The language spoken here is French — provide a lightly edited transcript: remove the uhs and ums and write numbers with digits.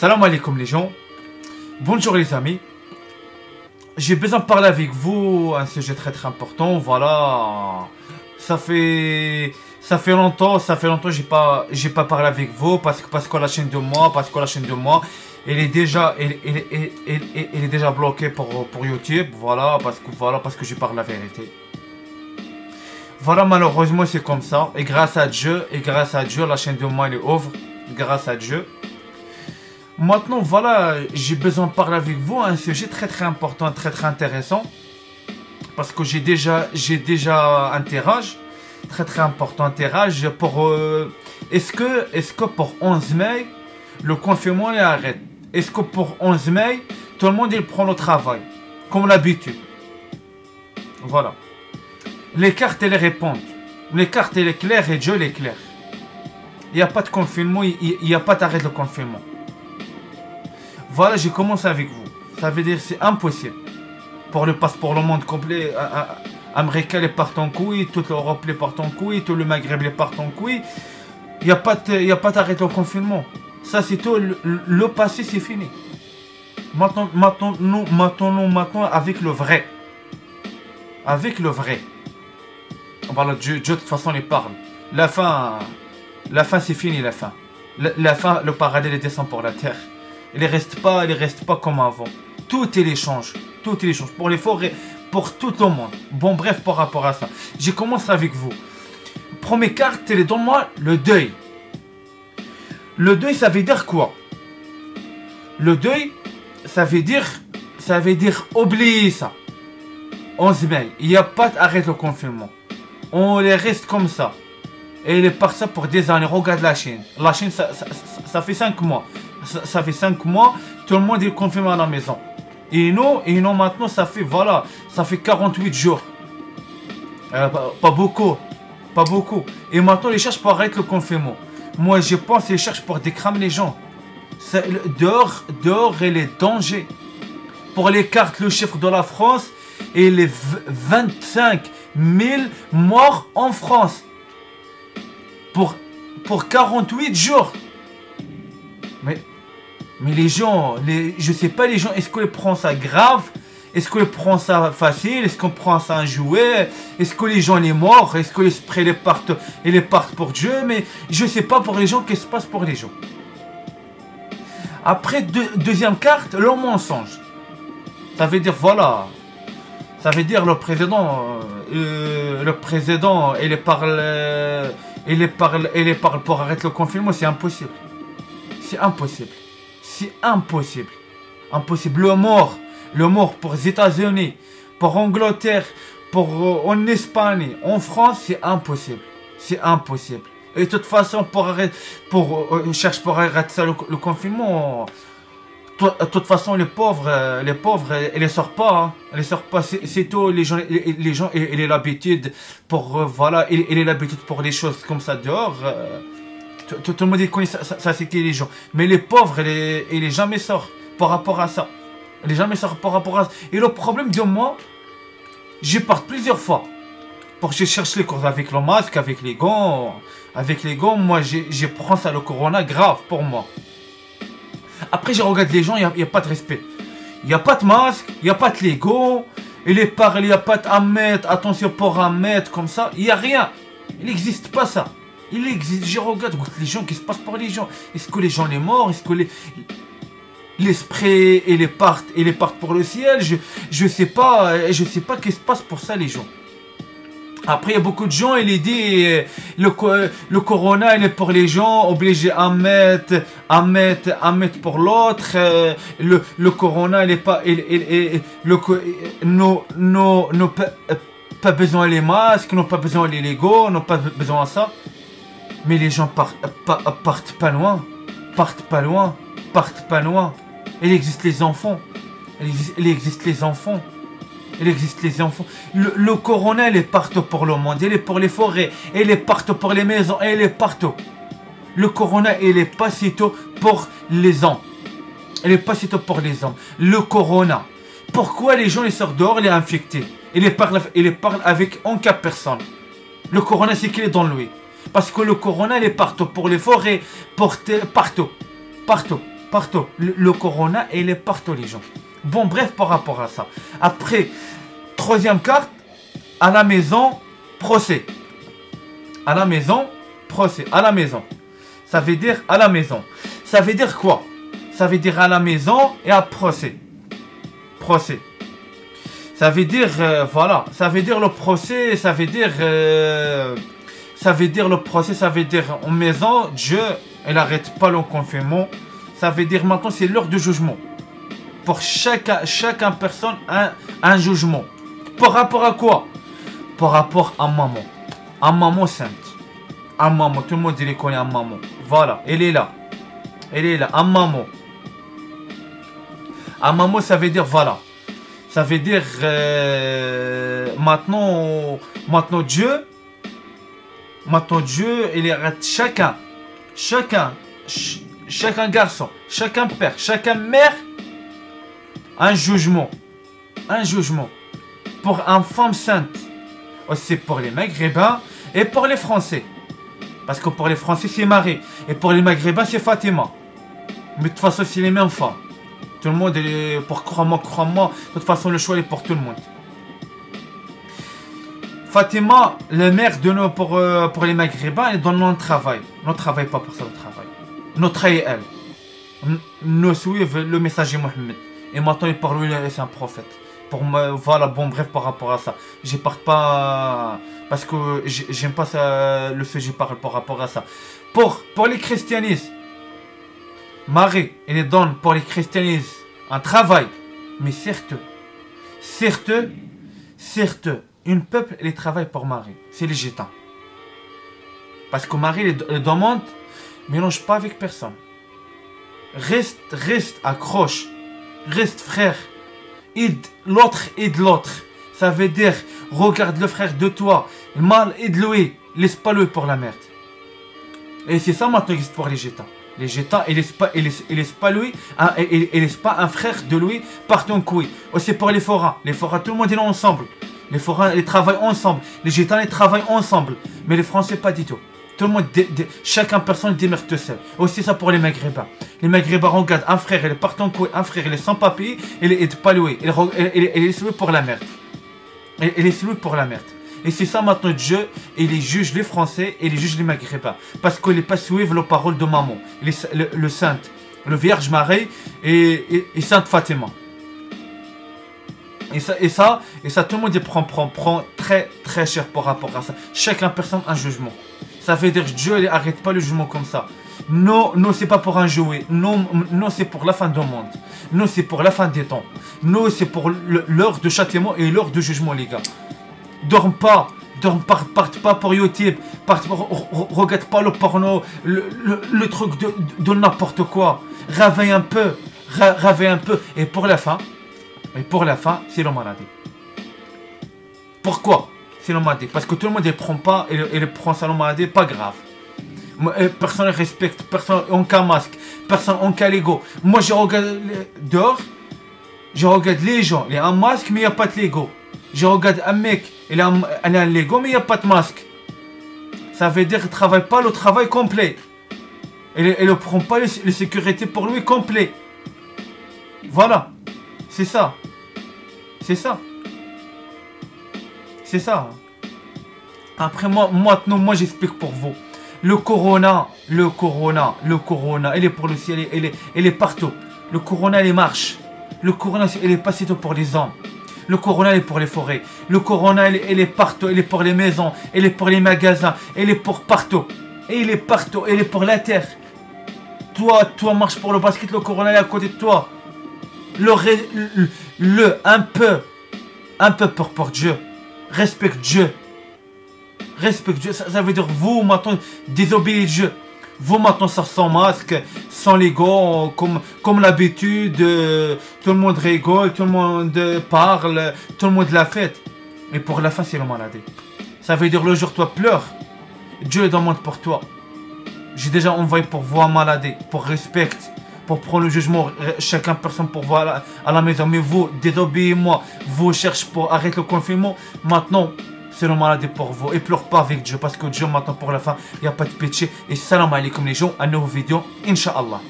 Salam alaikum les gens. Bonjour les amis. J'ai besoin de parler avec vous un sujet très important. Voilà. Ça fait longtemps j'ai pas parlé avec vous parce que la chaîne de moi, elle est déjà bloquée pour YouTube. Voilà parce que je parle la vérité. Voilà, malheureusement c'est comme ça. Et grâce à Dieu, la chaîne de moi elle est ouvre. Grâce à Dieu. Maintenant, voilà, j'ai besoin de parler avec vous un sujet très important, très intéressant. Parce que j'ai déjà un tirage, très important, un tirage pour... Est-ce que pour 11 mai, le confinement il arrête? Est-ce que pour 11 mai, tout le monde il prend le travail? Comme l'habitude. Voilà. Les cartes, elles répondent. Les cartes, elles sont claires et Dieu est clair. Il n'y a pas de confinement, il n'y a pas d'arrêt de confinement. Voilà, j'ai commencé avec vous. Ça veut dire que c'est impossible. Pour le monde complet, Américain les part en couille, toute l'Europe les part en couille, tout le Maghreb les part en couille. Il n'y a pas d'arrêt de confinement. Ça c'est tout, le passé c'est fini. Maintenant avec le vrai. Avec le vrai. Voilà, Dieu de toute façon il parle. La fin c'est fini, la fin. La fin, le paradis il descend pour la terre. Il ne reste pas comme avant. Tout il échange. Pour les forêts, pour tout le monde. Bon, bref, par rapport à ça. J'ai commencé avec vous. Première carte, donne-moi le deuil. Le deuil, ça veut dire quoi? Le deuil, ça veut dire oublier ça. 11 mai, il n'y a pas d'arrêt de confinement. On les reste comme ça. Et il est par ça pour des années. Regarde la Chine. La Chine, ça fait 5 mois. Ça fait 5 mois, tout le monde est confiné à la maison. Et nous maintenant, ça fait 48 jours. Pas beaucoup. Et maintenant, ils cherchent pour arrêter le confinement. Moi, je pense qu'ils cherchent pour décramer les gens. Dehors, et les dangers. Pour les cartes, le chiffre de la France, et les 25 000 morts en France. Pour 48 jours. Mais les gens, je sais pas les gens, est-ce qu'on prend ça grave? Est-ce qu'on prend ça facile? Est-ce qu'on prend ça un jouet? Est-ce que les gens les morts? Est-ce que les sprays les partent pour Dieu? Mais je sais pas pour les gens, qu'est-ce qui se passe pour les gens. Après, deuxième carte, le mensonge. Ça veut dire, voilà. Ça veut dire le président, il parle pour arrêter le confinement, c'est impossible. C'est impossible. Le mort pour les États-Unis, pour Angleterre, en Espagne, en France, c'est impossible. Et de toute façon, on cherche pour arrêter ça, le confinement. De toute façon, les pauvres, ils ne sortent pas. C'est tout. Les gens, ils ont l'habitude pour, voilà, ils ont l'habitude pour les choses comme ça dehors. Tout le monde connaît ça c'est qui les gens. Mais les pauvres, ils ne jamais sortent par rapport à ça. Ils ne jamais sortent par rapport à ça. Et le problème de moi, je pars plusieurs fois. Pour que je cherche les courses avec le masque, avec les gants. Moi, je prends ça, le corona, grave pour moi. Après, je regarde les gens, il n'y a pas de respect. Il n'y a pas de masque, il n'y a pas de Lego. Il n'y a pas de 1 mètre, attention pour 1 mètre, comme ça. Il n'y a rien. Il n'existe pas ça. Je regarde les gens, qu'est-ce qui se passe pour les gens? Est-ce que les gens sont morts? Est-ce que les sprays et les partent pour le ciel? Je sais pas qu'est-ce qui se passe pour ça les gens. Après il y a beaucoup de gens, ils disent le corona il est pour les gens, obligé à mettre pour l'autre. Le corona il est pas pas besoin les masques, n'ont pas besoin les Lego, n'ont pas besoin de ça. Mais les gens partent pas loin. Il existe les enfants. Le corona, il est partout pour le monde. Il est pour les forêts. Il est partout pour les maisons. Il est partout. Le corona, il est pas si tôt pour les hommes. Le corona. Pourquoi les gens ils sortent dehors, ils sont infectés? Il parle avec en cas personne. Le corona, c'est qu'il est dans lui. Parce que le corona, il est partout. Pour les forêts, partout. Partout. Le corona, il est partout, les gens. Bon, bref, par rapport à ça. Après, troisième carte, à la maison, procès. À la maison, procès. À la maison. Ça veut dire à la maison. Ça veut dire quoi? Ça veut dire à la maison et à procès. Procès. Ça veut dire, voilà. Ça veut dire le procès, ça veut dire... ça veut dire le procès, ça veut dire en maison, Dieu, il n'arrête pas le confinement. Ça veut dire maintenant, c'est l'heure du jugement. Pour chaque personne, un jugement. Par rapport à quoi? Par rapport à maman. À maman sainte. À maman, tout le monde il connaît à maman. Voilà, elle est là. Elle est là, à maman. À maman, ça veut dire voilà. Ça veut dire maintenant Dieu. Maintenant Dieu, il arrête chacun garçon, chacun père, chacun mère, un jugement. Un jugement. Pour une femme sainte. Aussi pour les Maghrébins et pour les Français. Parce que pour les Français, c'est Marie. Et pour les Maghrébins, c'est Fatima. Mais de toute façon, c'est les mêmes femmes. Tout le monde est pour crois-moi. De toute façon, le choix est pour tout le monde. Fatima, la mère de nous pour les Maghrébins, elle donne notre travail. Nous ne travaillons pas pour ça, le travail. Nous travaillons elle. Nous suivons le messager Mohammed. Et maintenant, il parle, c'est un prophète. Pour moi, voilà, bon, bref, par rapport à ça. Je ne parle pas parce que j'aime pas ça, le fait que je parle par rapport à ça. Pour les christianismes, Marie, elle donne pour les christianismes un travail. Mais certes, une peuple, elle travaille pour Marie. C'est légitime. Parce que Marie, elle demande, mélange pas avec personne. Reste, accroche. Reste frère. Aide l'autre. Ça veut dire, regarde le frère de toi. Le mal, aide-lui. Laisse pas lui pour la merde. Et c'est ça maintenant existe pour les Gitans. Les Gitans, ils laissent pas lui, ils laissent pas un frère de lui partir en couille. Aussi pour les forains. Les forains, tout le monde est là ensemble. Les forains, ils travaillent ensemble. Les Gitans, ils travaillent ensemble. Mais les Français, pas du tout. Tout le monde, chacun personne démerde tout seul. Aussi ça pour les Maghrébins. Les Maghrébins regardent un frère, il est parti en couille, un frère, il est sans papier, il est pas loué. Il est celui pour la merde. Il est celui pour la merde. Et c'est ça maintenant Dieu, il les juge les Français et il juge les Maghrébins. Parce qu'il n'est pas suivre la parole de maman. Le sainte, le Vierge Marie et Sainte Fatima. Et ça, tout le monde prend très cher par rapport à ça. Chacun personne un jugement. Ça veut dire que Dieu n'arrête pas le jugement comme ça. Non, c'est pas pour un jouet. Non, c'est pour la fin du monde. Non, c'est pour la fin des temps. Non, c'est pour l'heure de châtiment et l'heure de jugement, les gars. Dorme pas. Partez pas pour YouTube. Regarde pas le porno. Le truc de n'importe quoi. Réveille un peu. Et pour la fin, c'est la maladie. Pourquoi? C'est la maladie. Parce que tout le monde ne prend pas et il prend ça la maladie, pas grave. Personne ne respecte, personne n'a qu'un masque, personne n'a qu'un Lego. Moi je regarde dehors, je regarde les gens, il y a un masque mais il n'y a pas de Lego. Je regarde un mec, il a un Lego mais il n'y a pas de masque. Ça veut dire qu'il ne travaille pas le travail complet. Il ne prend pas les sécurités pour lui complet. Voilà. C'est ça. Après moi j'explique pour vous. Le corona, il est pour le ciel, il est partout. Le corona, il marche. Le corona, il est pas si tôt pour les hommes. Le corona, il est pour les forêts. Le corona, il est partout. Il est pour les maisons, il est pour les magasins, il est pour partout. Et il est partout, il est pour la terre. Toi marche pour le basket, le corona, il est à côté de toi. Un peu pour Dieu. Respecte Dieu. Ça veut dire vous maintenant désobéissez Dieu. Vous maintenant sans masque, sans les gants, comme l'habitude, tout le monde rigole, tout le monde parle, tout le monde la fête. Et pour la fin c'est la maladie. Ça veut dire le jour toi pleures, Dieu demande pour toi. J'ai déjà envoyé pour voir maladie, pour respect, pour prendre le jugement, chacun personne pour voir à la maison. Mais vous, désobéissez-moi, vous cherchez pour arrêter le confinement. Maintenant, c'est la maladie pour vous. Et pleure pas avec Dieu, parce que Dieu maintenant pour la fin, il n'y a pas de péché. Et salam alaikum les gens, à une nouvelle vidéo, Inch'Allah.